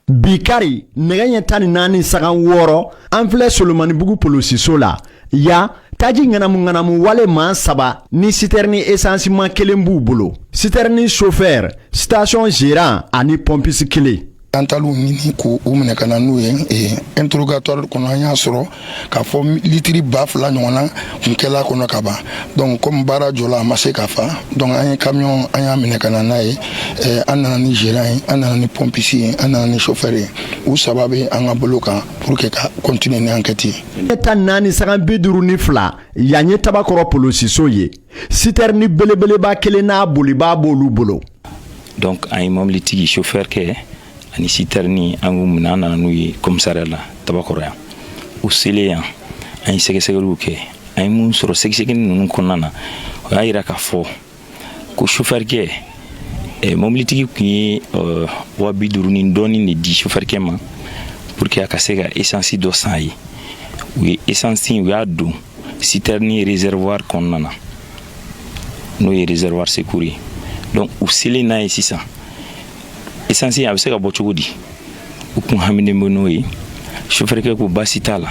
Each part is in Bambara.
Bikari nɛgɛ ɲɛ 14 sagan 6 an filɛ Solomanibugu polosiso la ya taji ŋanamu wale maa 3 ni citerni essence man kelen b'u bolo citerni chauffeur station gérant ani pompiste kelen Antalu nini ko u minɛ kana n'u ye interrogatoire kɔnɔ an y'a sɔrɔ k'a fɔ litiri 2000 ɲɔgɔnna kun kɛla kɔnɔ ka ban donc comme baara jɔla a ma se ka fa donc an ye camion an y'a minɛ kana n'a ye an nana ni gérant ye an nana ni pompiste ye an nana ni chauffeur ye u saba bɛ an ka bolo kan pour que ka continuer ni enquête ye. Eta 4 sagan 52 yan ye Tabakɔrɔ polosiso ye citerni belebeleba kelen n'a bolibaa b'olu bolo. Donc an ye mobilitigi chauffeur kɛ ani citerni an y'u minɛ an nana n'u ye commissariat la Tabakɔrɔ yan u selen yan an ye sɛgɛsɛgɛliw kɛ an ye mun sɔrɔ sɛgɛsɛgɛli ninnu kɔnɔna na o y'a yira k'a fɔ ko chauffeur kɛ mobilitigi kun ye 50 ni dɔɔni de di chauffeur kɛ ma pour que a ka se ka essence dɔ san ye u ye essence u y'a don citerni réservoir kɔnɔna na n'o ye réservoir secours ye donc u selen n'a ye sisan essence a bɛ se ka bɔ cogo di u kun haminen bɛ n'o ye chauffeur kɛ ko baasi t'a la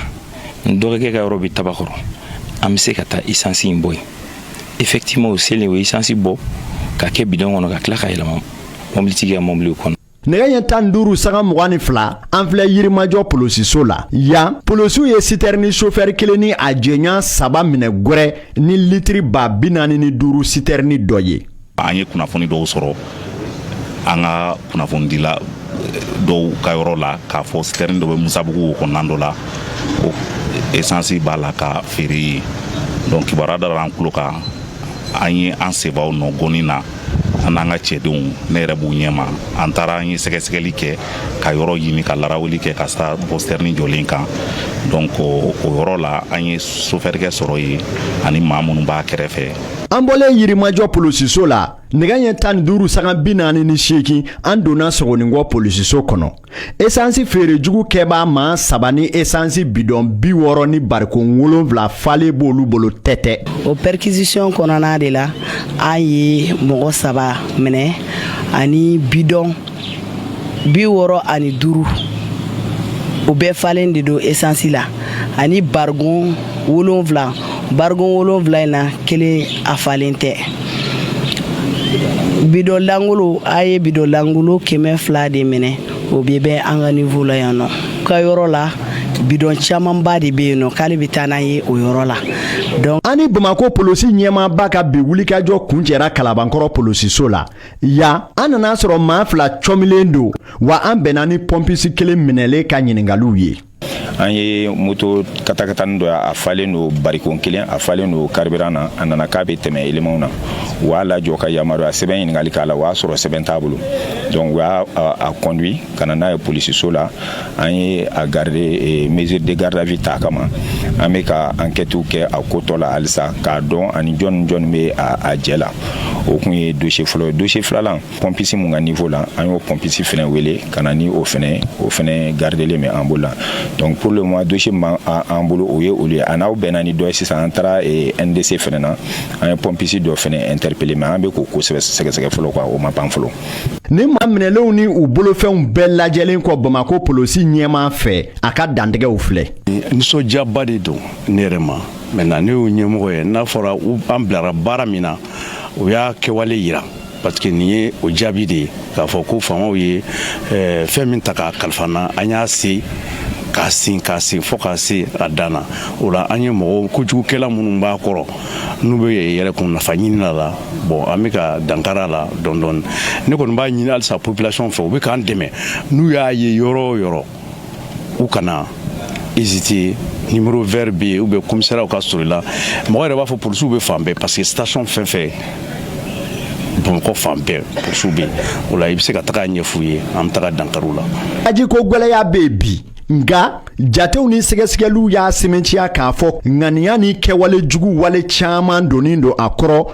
n dɔgɔkɛ ka yɔrɔ bɛ Tabakɔrɔ an bɛ se ka taa essence in bɔ yen effectivement u selen o essence bɔ ka kɛ bidon kɔnɔ ka tila ka yɛlɛma mobilitigi ka mobili kɔnɔ. Nɛgɛ ɲɛ 15 sagan 22 an filɛ Yirimajɔ polosiso la yan polisiw ye citerni chauffeur kelen ni a jɛɲan 3 minɛ gwɛrɛ ni litiri 45 citerni dɔ ye. An ye kunnafoni dɔw sɔrɔ an ka kunnafonidila dɔw ka yɔrɔ la k'a fɔ citerni dɔ bɛ Musabugu kɔnɔna dɔ la o essence b'a la ka feere ye donc kibaruya dara an tulo kan an ye an sebaw nɔ gɔni na an n'an ka cɛdenw ne yɛrɛ b'u ɲɛma an taara an ye sɛgɛsɛgɛli kɛ ka yɔrɔ ɲini ka laraweli kɛ ka sa citerni jɔlen kan donc o yɔrɔ la an ye chauffeur kɛ sɔrɔ ye ani maa minnu b'a kɛrɛfɛ. An bɔlen Yirimajɔ polosiso la nɛgɛ ɲɛ 15 sagan 48 an donna Sogonikɔ polisiso kɔnɔ essence feere jugu kɛbaa maa 3 ni essence bidon 60 ni barikon 7 falen b'olu bolo tɛtɛ. O perquisition kɔnɔna de la an ye mɔgɔ 3 minɛ ani bidon 65 o bɛɛ falen de don essence la ani barikon 7 barikon 7 in na kelen a falen tɛ. Bidon langolo a ye bidon langolo 200 de minɛ o bɛɛ bɛ an ka niveau la yan nɔ ka yɔrɔ la bidon camanba de bɛ yen nɔ k'ale bɛ taa n'an ye o yɔrɔ la. Donc ani Bamako polosi ɲɛmaaba ka bi wulikajɔ kun cɛra Kalabankɔrɔ polosiso la ya an nana sɔrɔ maa 2 cɔmilen don wa an bɛnna ni pompiste kelen minɛlen ka ɲininkaliw ye. An ye moto katakatani dɔ a falen no barikon kelen a falen no carburant na a nana k'a bɛ tɛmɛ éléments na u y'a lajɔ ka yamaruya sɛbɛn ɲininkali k'a la o y'a sɔrɔ sɛbɛn t'a bolo donc u y'a conduit ka na n'a ye polisiso la an ye a garder mesure de garde à vue ta kama an bɛ ka enquête kɛ a ko tɔ la halisa k'a dɔn ani jɔn bɛ a jɛ la o kun ye dossier fɔlɔ dossier filanan pompiste mun ka niveau la an y'o pompiste fɛnɛ wele ka na ni o fɛnɛ gardelen bɛ an bolo la donc pour le moment dossier an bolo o ye olu ye a n'aw bɛnna ni dɔ ye sisan an taara NDC fɛnɛ na an ye pompiste dɔ fɛnɛ interpellé mais an bɛ k'o ko sɛgɛsɛgɛ fɔlɔ quoi o ma ban fɔlɔ. Ni maa minɛlenw ni u bolofɛnw bɛɛ lajɛlen kɔ Bamako polosi ɲɛmaa fɛ a ka dantigɛw filɛ. Nisɔndiyaba de don ne yɛrɛ ma maintenant ne y'o ɲɛmɔgɔ ye n'a fɔra an bilara baara min na o y'a kɛwale yira parce que nin ye o jaabi de ye k'a fɔ ko faamaw ye fɛn min ta k'a kalifa n na an y'a se k'a sin fo k'a se a dan na o la an ye mɔgɔw kojugukɛla minnu b'a kɔrɔ n'u bɛ yɛrɛ kun nafa ɲini la bon an bɛ ka dankara la dɔɔni dɔɔni ne kɔni b'a ɲini halisa population fɛ u bɛ k'an dɛmɛ n'u y'a ye yɔrɔ o yɔrɔ u kana hésiter numéro vert bɛ yen ou bien commissariat ka sɔrɔ i la mɔgɔ yɛrɛ b'a fɔ polisiw bɛ fan bɛɛ parce que station fɛn fɛn Bamakɔ fan bɛɛ polisiw bɛ yen o la i bɛ se ka taga ɲɛf'u ye an bɛ taga dankariw la. Aji ko gwɛlɛya bɛ yen bi nga jatew ni sɛgɛsɛgɛliw y'a sɛmɛntiya k'a fɔ ŋaniya ni kɛwale jugu wale caman donnen don a kɔrɔ